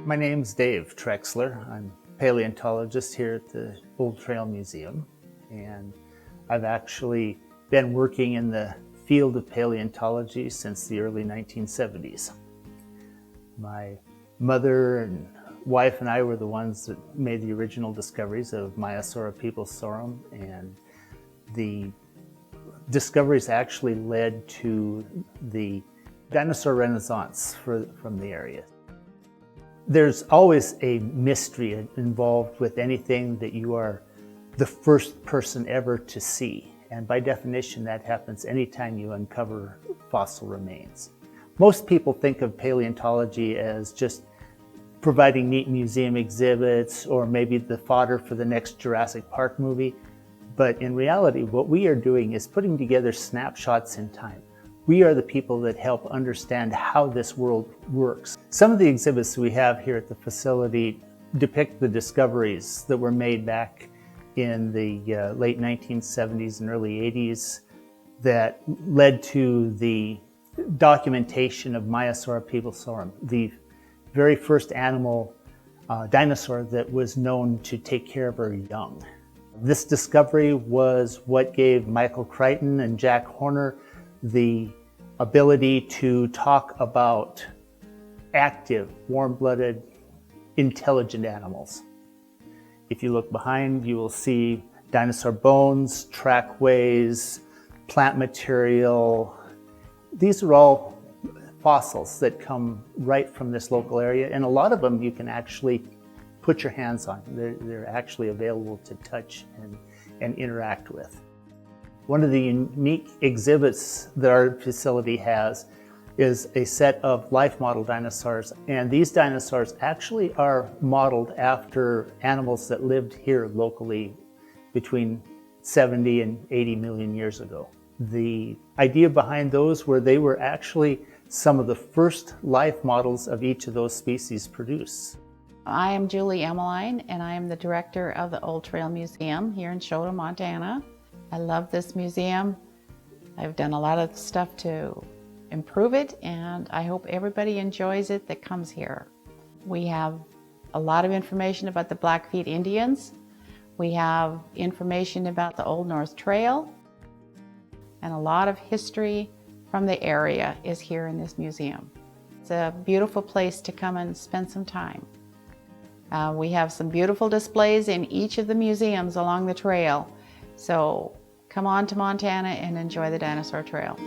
My name's Dave Trexler. I'm a paleontologist here at the Old Trail Museum, and I've actually been working in the field of paleontology since the early 1970s. My mother and wife and I were the ones that made the original discoveries of Maiasaura and and the discoveries actually led to the dinosaur renaissance from the area. There's always a mystery involved with anything that you are the first person ever to see. And by definition, that happens anytime you uncover fossil remains. Most people think of paleontology as just providing neat museum exhibits or maybe the fodder for the next Jurassic Park movie. But in reality, what we are doing is putting together snapshots in time. We are the people that help understand how this world works. Some of the exhibits we have here at the facility depict the discoveries that were made back in the late 1970s and early 80s that led to the documentation of Maiasaura and the very first animal dinosaur that was known to take care of her young. This discovery was what gave Michael Crichton and Jack Horner the ability to talk about active, warm-blooded, intelligent animals. If you look behind, you will see dinosaur bones, trackways, plant material. These are all fossils that come right from this local area, and a lot of them you can actually put your hands on. They're actually available to touch and interact with. One of the unique exhibits that our facility has is a set of life model dinosaurs, and these dinosaurs actually are modeled after animals that lived here locally between 70 and 80 million years ago. The idea behind those were they were actually some of the first life models of each of those species produced. I am Julie Ameline, and I am the director of the Old Trail Museum here in Choteau, Montana. I love this museum. I've done a lot of stuff to improve it, and I hope everybody enjoys it that comes here. We have a lot of information about the Blackfeet Indians. We have information about the Old North Trail, and a lot of history from the area is here in this museum. It's a beautiful place to come and spend some time. We have some beautiful displays in each of the museums along the trail. So come on to Montana and enjoy the Dinosaur Trail.